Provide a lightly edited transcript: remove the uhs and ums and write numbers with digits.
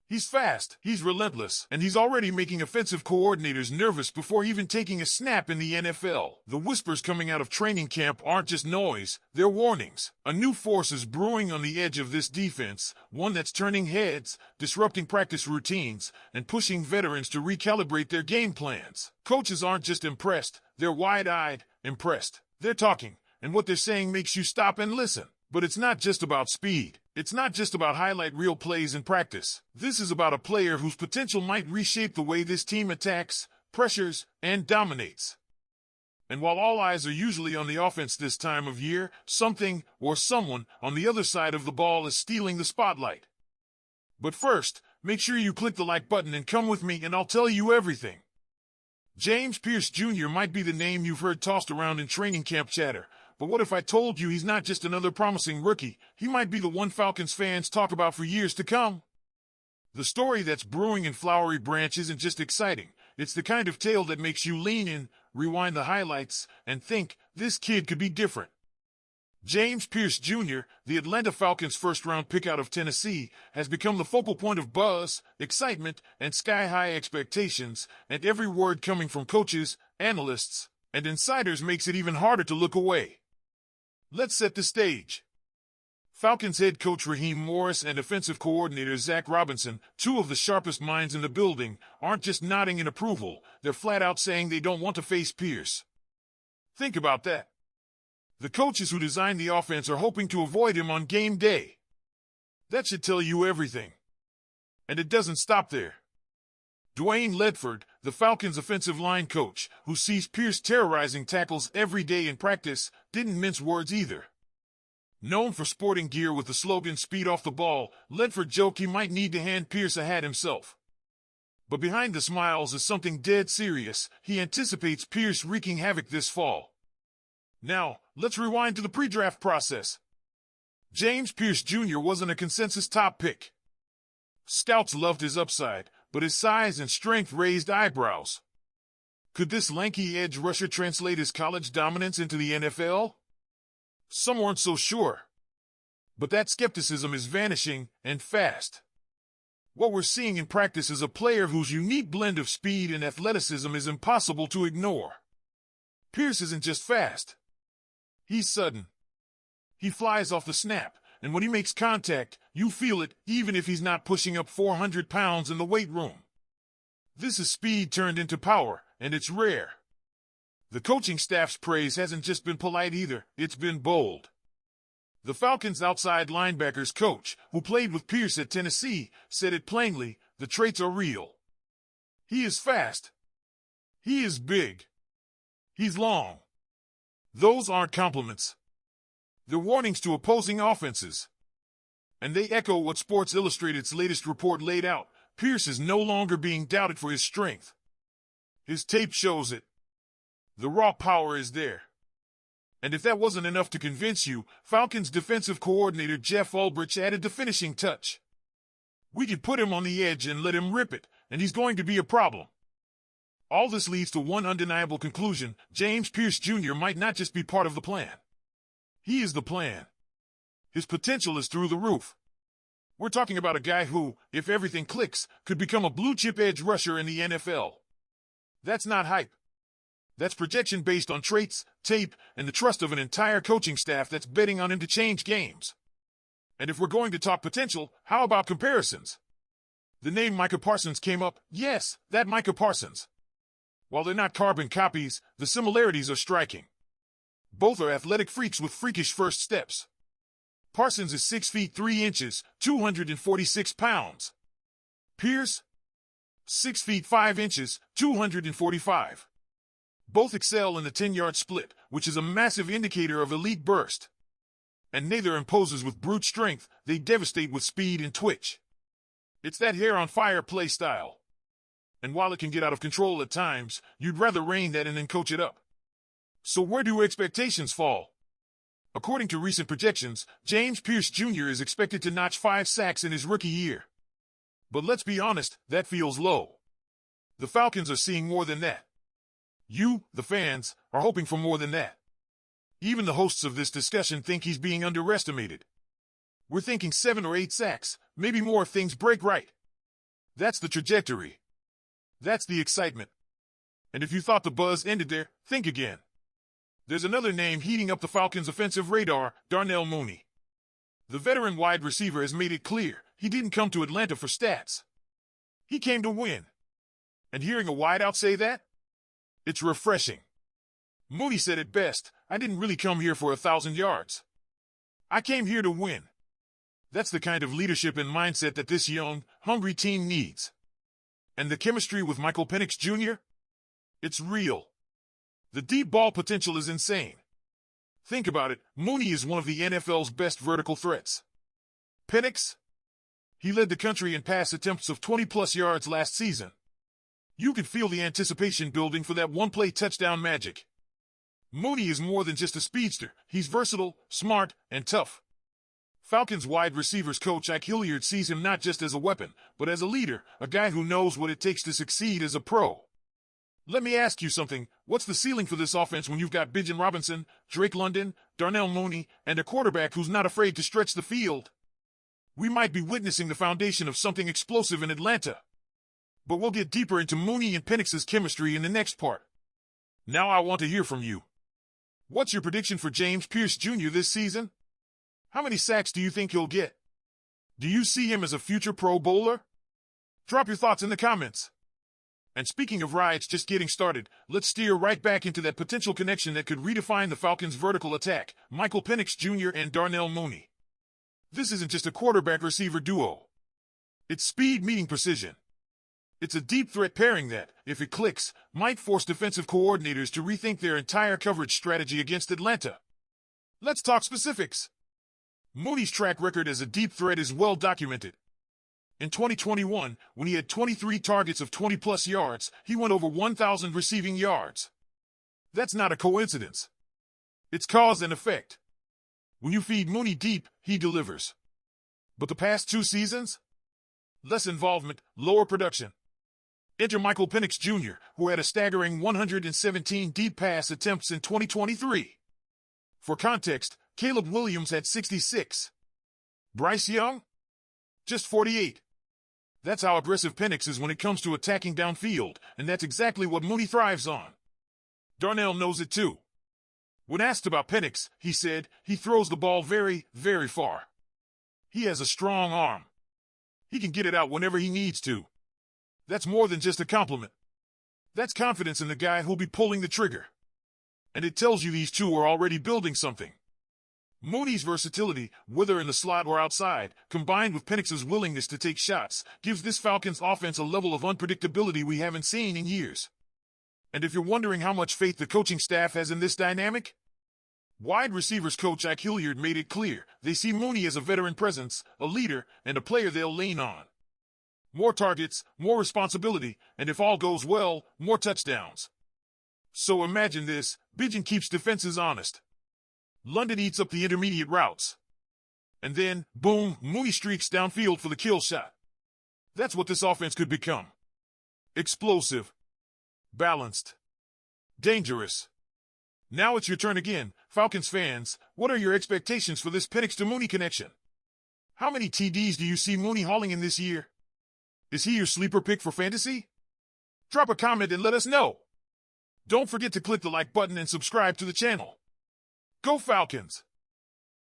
He's fast, he's relentless, and he's already making offensive coordinators nervous before even taking a snap in the NFL. The whispers coming out of training camp aren't just noise, they're warnings. A new force is brewing on the edge of this defense, one that's turning heads, disrupting practice routines, and pushing veterans to recalibrate their game plans. Coaches aren't just impressed, they're wide-eyed, impressed. They're talking, and what they're saying makes you stop and listen. But it's not just about speed. It's not just about highlight reel plays in practice. This is about a player whose potential might reshape the way this team attacks, pressures, and dominates. And while all eyes are usually on the offense this time of year, something or someone on the other side of the ball is stealing the spotlight. But first, make sure you click the like button and come with me and I'll tell you everything. James Pierce Jr. might be the name you've heard tossed around in training camp chatter. But what if I told you he's not just another promising rookie? He might be the one Falcons fans talk about for years to come. The story that's brewing in Flowery Branch isn't just exciting. It's the kind of tale that makes you lean in, rewind the highlights, and think, this kid could be different. James Pierce Jr., the Atlanta Falcons' first-round pick out of Tennessee, has become the focal point of buzz, excitement, and sky-high expectations, and every word coming from coaches, analysts, and insiders makes it even harder to look away. Let's set the stage. Falcons head coach Raheem Morris and offensive coordinator Zach Robinson, two of the sharpest minds in the building, aren't just nodding in approval, they're flat out saying they don't want to face Pierce. Think about that. The coaches who designed the offense are hoping to avoid him on game day. That should tell you everything. And it doesn't stop there. Dwayne Ledford, the Falcons' offensive line coach, who sees Pierce terrorizing tackles every day in practice, didn't mince words either. Known for sporting gear with the slogan "Speed off the ball," Ledford joked he might need to hand Pierce a hat himself. But behind the smiles is something dead serious. He anticipates Pierce wreaking havoc this fall. Now, let's rewind to the pre-draft process. James Pierce Jr. wasn't a consensus top pick. Scouts loved his upside, but his size and strength raised eyebrows. Could this lanky edge rusher translate his college dominance into the NFL? Some weren't so sure. But that skepticism is vanishing, and fast. What we're seeing in practice is a player whose unique blend of speed and athleticism is impossible to ignore. Pierce isn't just fast. He's sudden. He flies off the snap, and when he makes contact, you feel it, even if he's not pushing up 400 pounds in the weight room. This is speed turned into power, and it's rare. The coaching staff's praise hasn't just been polite either, it's been bold. The Falcons' outside linebackers coach, who played with Pierce at Tennessee, said it plainly, the traits are real. He is fast. He is big. He's long. Those aren't compliments. They're warnings to opposing offenses. And they echo what Sports Illustrated's latest report laid out. Pierce is no longer being doubted for his strength. His tape shows it. The raw power is there. And if that wasn't enough to convince you, Falcons defensive coordinator Jeff Ulbrich added the finishing touch. We could put him on the edge and let him rip it, and he's going to be a problem. All this leads to one undeniable conclusion: James Pierce Jr. might not just be part of the plan. He is the plan. His potential is through the roof. We're talking about a guy who, if everything clicks, could become a blue-chip edge rusher in the NFL. That's not hype. That's projection based on traits, tape, and the trust of an entire coaching staff that's betting on him to change games. And if we're going to talk potential, how about comparisons? The name Micah Parsons came up. Yes, that Micah Parsons. While they're not carbon copies, the similarities are striking. Both are athletic freaks with freakish first steps. Parsons is 6 feet 3 inches, 246 pounds. Pierce, 6 feet 5 inches, 245. Both excel in the 10-yard split, which is a massive indicator of elite burst. And neither imposes with brute strength, they devastate with speed and twitch. It's that hair-on-fire play style. And while it can get out of control at times, you'd rather rein that in than coach it up. So where do expectations fall? According to recent projections, James Pierce Jr. is expected to notch 5 sacks in his rookie year. But let's be honest, that feels low. The Falcons are seeing more than that. You, the fans, are hoping for more than that. Even the hosts of this discussion think he's being underestimated. We're thinking 7 or 8 sacks, maybe more if things break right. That's the trajectory. That's the excitement. And if you thought the buzz ended there, think again. There's another name heating up the Falcons' offensive radar, Darnell Mooney. The veteran wide receiver has made it clear he didn't come to Atlanta for stats. He came to win. And hearing a wideout say that? It's refreshing. Mooney said it best, "I didn't really come here for 1,000 yards. I came here to win." That's the kind of leadership and mindset that this young, hungry team needs. And the chemistry with Michael Penix Jr.? It's real. The deep ball potential is insane. Think about it, Mooney is one of the NFL's best vertical threats. Penix? He led the country in pass attempts of 20-plus yards last season. You could feel the anticipation building for that one-play touchdown magic. Mooney is more than just a speedster. He's versatile, smart, and tough. Falcons wide receivers coach Ike Hilliard sees him not just as a weapon, but as a leader, a guy who knows what it takes to succeed as a pro. Let me ask you something. What's the ceiling for this offense when you've got Bijan Robinson, Drake London, Darnell Mooney, and a quarterback who's not afraid to stretch the field? We might be witnessing the foundation of something explosive in Atlanta. But we'll get deeper into Mooney and Penix's chemistry in the next part. Now I want to hear from you. What's your prediction for James Pierce Jr. this season? How many sacks do you think he'll get? Do you see him as a future Pro Bowler? Drop your thoughts in the comments. And speaking of rides just getting started, let's steer right back into that potential connection that could redefine the Falcons' vertical attack, Michael Penix Jr. and Darnell Mooney. This isn't just a quarterback-receiver duo. It's speed meeting precision. It's a deep threat pairing that, if it clicks, might force defensive coordinators to rethink their entire coverage strategy against Atlanta. Let's talk specifics. Mooney's track record as a deep threat is well documented. In 2021, when he had 23 targets of 20-plus yards, he went over 1,000 receiving yards. That's not a coincidence. It's cause and effect. When you feed Mooney deep, he delivers. But the past 2 seasons? Less involvement, lower production. Enter Michael Penix Jr., who had a staggering 117 deep pass attempts in 2023. For context, Caleb Williams had 66. Bryce Young? Just 48. That's how aggressive Penix is when it comes to attacking downfield, and that's exactly what Mooney thrives on. Darnell knows it too. When asked about Penix, he said, "He throws the ball very, very far. He has a strong arm. He can get it out whenever he needs to." That's more than just a compliment. That's confidence in the guy who'll be pulling the trigger. And it tells you these two are already building something. Mooney's versatility, whether in the slot or outside, combined with Penix's willingness to take shots, gives this Falcons offense a level of unpredictability we haven't seen in years. And if you're wondering how much faith the coaching staff has in this dynamic, wide receivers coach Ike Hilliard made it clear they see Mooney as a veteran presence, a leader, and a player they'll lean on. More targets, more responsibility, and if all goes well, more touchdowns. So imagine this, Bijan keeps defenses honest. London eats up the intermediate routes. And then, boom, Mooney streaks downfield for the kill shot. That's what this offense could become. Explosive. Balanced. Dangerous. Now it's your turn again, Falcons fans. What are your expectations for this Penix to Mooney connection? How many TDs do you see Mooney hauling in this year? Is he your sleeper pick for fantasy? Drop a comment and let us know. Don't forget to click the like button and subscribe to the channel. Go Falcons!